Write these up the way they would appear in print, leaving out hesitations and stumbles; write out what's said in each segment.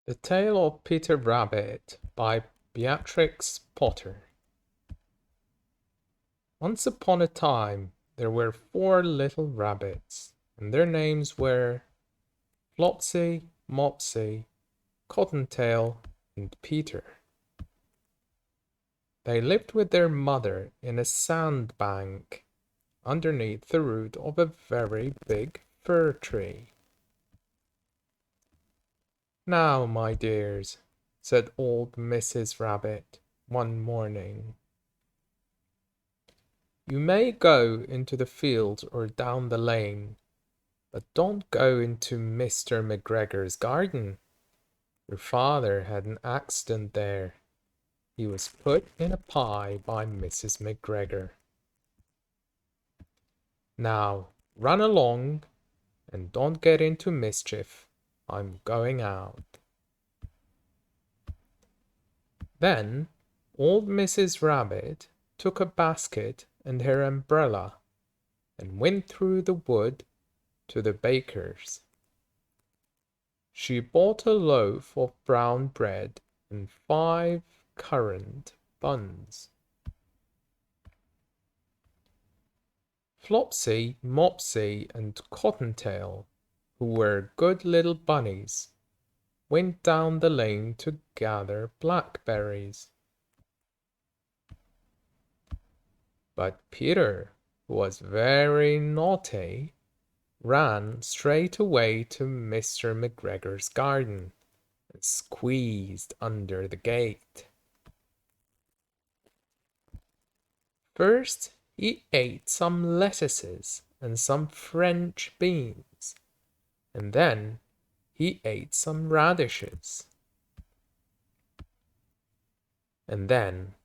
The Tale of Peter Rabbit by Beatrix Potter. Once upon a time, there were 4 little rabbits, and their names were Flopsy, Mopsy, Cottontail, and Peter. They lived with their mother in a sandbank underneath the root of a very big fir tree. "Now, my dears," said old Mrs. Rabbit one morning, "you may go into the fields or down the lane, but don't go into Mr. McGregor's garden. Your father had an accident there. He was put in a pie by Mrs. McGregor. Now, run along and don't get into mischief. I'm going out." Then old Mrs. Rabbit took a basket and her umbrella and went through the wood to the baker's. She bought a loaf of brown bread and 5 currant buns. Flopsy, Mopsy, and Cottontail, who were good little bunnies, went down the lane to gather blackberries. But Peter, who was very naughty, ran straight away to Mr. McGregor's garden and squeezed under the gate. First he ate some lettuces and some French beans, and then he ate some radishes. And then,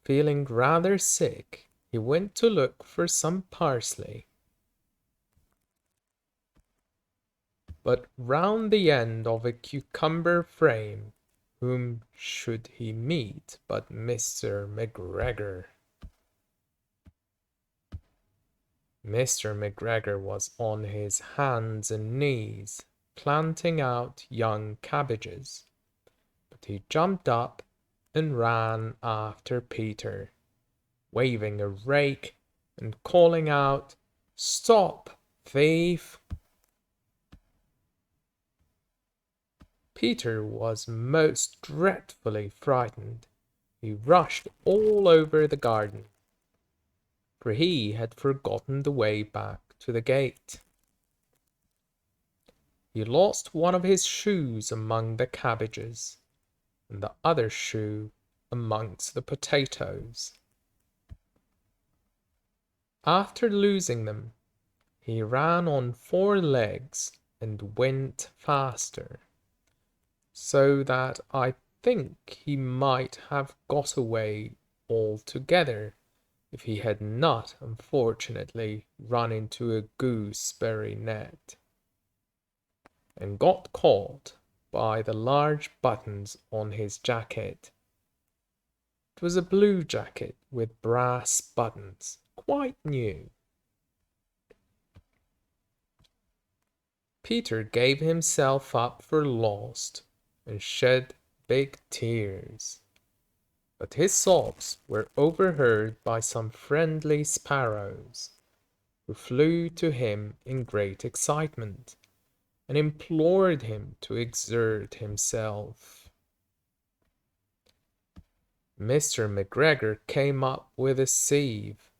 feeling rather sick, he went to look for some parsley. But round the end of a cucumber frame, whom should he meet but Mr. McGregor? Mr. McGregor was on his hands and knees, planting out young cabbages, but he jumped up and ran after Peter, waving a rake and calling out, "Stop, thief!" Peter was most dreadfully frightened. He rushed all over the garden, for he had forgotten the way back to the gate. He lost one of his shoes among the cabbages, and the other shoe amongst the potatoes. After losing them, he ran on 4 legs and went faster, so that I think he might have got away altogether if he had not unfortunately run into a gooseberry net, and got caught by the large buttons on his jacket. It was a blue jacket with brass buttons, quite new. Peter gave himself up for lost and shed big tears, but his sobs were overheard by some friendly sparrows, who flew to him in great excitement and implored him to exert himself. Mr. McGregor came up with a sieve,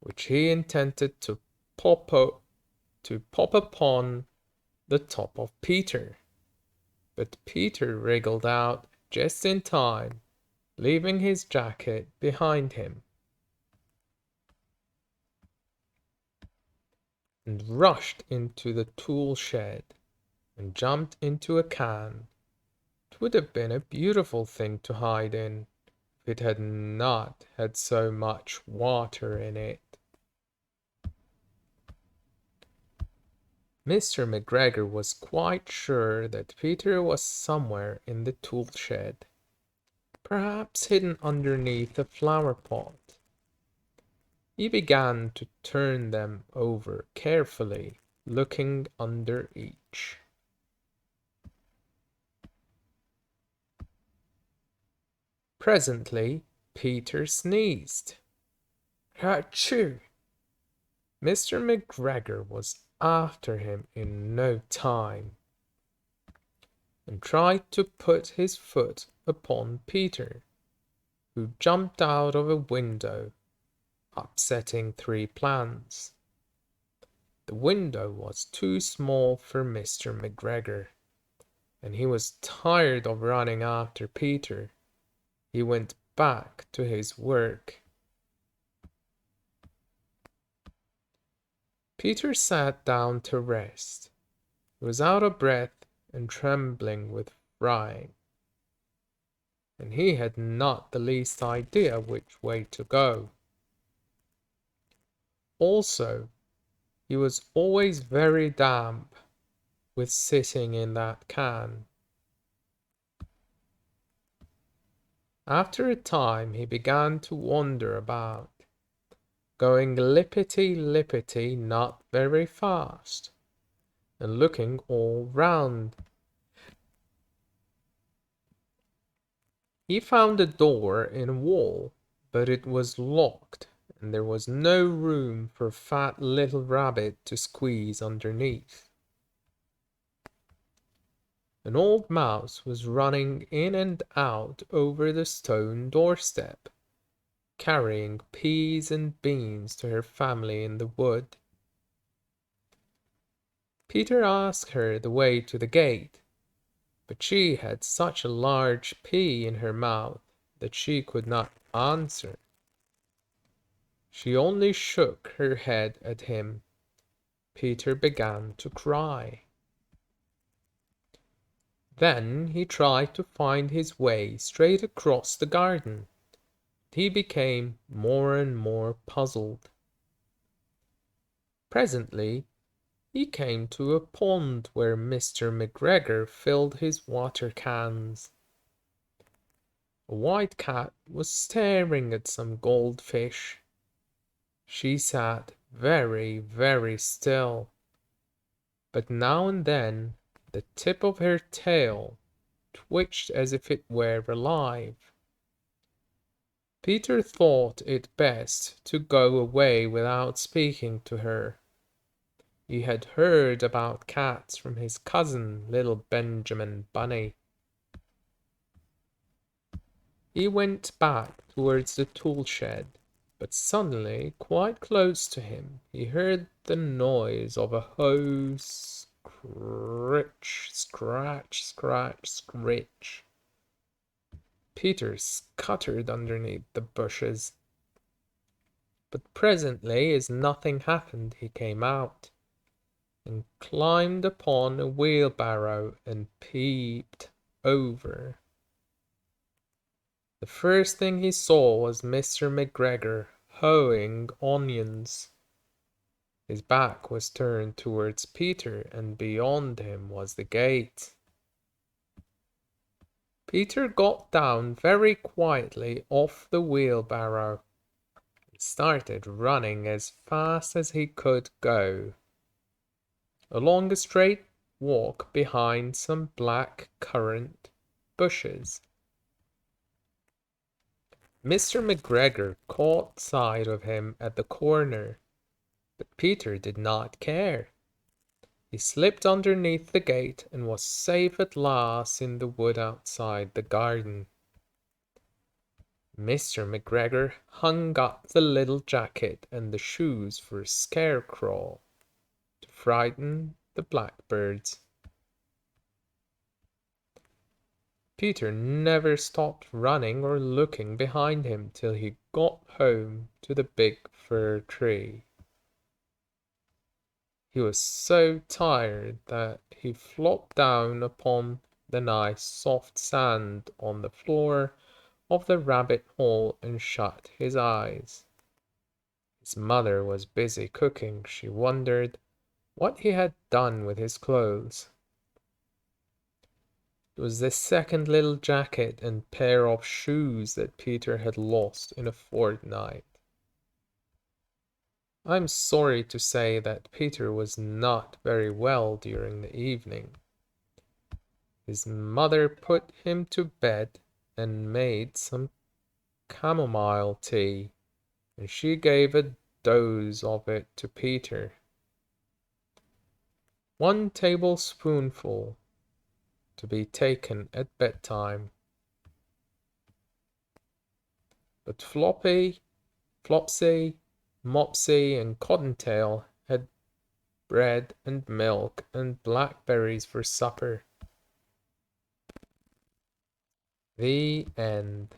which he intended to pop upon the top of Peter, but Peter wriggled out just in time, leaving his jacket behind him, and rushed into the tool shed and jumped into a can. It would have been a beautiful thing to hide in if it had not had so much water in it. Mr. McGregor was quite sure that Peter was somewhere in the tool shed, perhaps hidden underneath a flower pot. He began to turn them over carefully, looking under each. Presently, Peter sneezed. Achoo! Mr. McGregor was after him in no time, and tried to put his foot upon Peter, who jumped out of a window, upsetting 3 plants. The window was too small for Mr. McGregor, and he was tired of running after Peter. He went back to his work. Peter sat down to rest. He was out of breath and trembling with fright, and he had not the least idea which way to go. Also, he was always very damp with sitting in that can. After a time he began to wander about, going lippity-lippity not very fast, and looking all round. He found a door in a wall, but it was locked, and there was no room for fat little rabbit to squeeze underneath. An old mouse was running in and out over the stone doorstep, carrying peas and beans to her family in the wood. Peter asked her the way to the gate, but she had such a large pea in her mouth that she could not answer. She only shook her head at him. Peter began to cry. Then he tried to find his way straight across the garden. He became more and more puzzled. Presently he came to a pond where Mr. McGregor filled his water cans. A white cat was staring at some goldfish. She sat very, very still, but now and then the tip of her tail twitched as if it were alive. Peter thought it best to go away without speaking to her. He had heard about cats from his cousin, little Benjamin Bunny. He went back towards the tool shed, but suddenly, quite close to him, he heard the noise of a hoe scritch, scratch, scratch, scritch. Peter scuttered underneath the bushes, but presently, as nothing happened, he came out and climbed upon a wheelbarrow and peeped over. The first thing he saw was Mr. McGregor hoeing onions. His back was turned towards Peter, and beyond him was the gate. Peter got down very quietly off the wheelbarrow and started running as fast as he could go, along a straight walk behind some black currant bushes. Mr. McGregor caught sight of him at the corner, but Peter did not care. He slipped underneath the gate and was safe at last in the wood outside the garden. Mr. McGregor hung up the little jacket and the shoes for a scarecrow to frighten the blackbirds. Peter never stopped running or looking behind him till he got home to the big fir tree. He was so tired that he flopped down upon the nice soft sand on the floor of the rabbit hole and shut his eyes. His mother was busy cooking. She wondered what he had done with his clothes. It was the second little jacket and pair of shoes that Peter had lost in a fortnight. I'm sorry to say that Peter was not very well during the evening. His mother put him to bed and made some chamomile tea, and she gave a dose of it to Peter. 1 tablespoonful to be taken at bedtime. But Flopsy, Mopsy, and Cottontail had bread and milk and blackberries for supper. The end.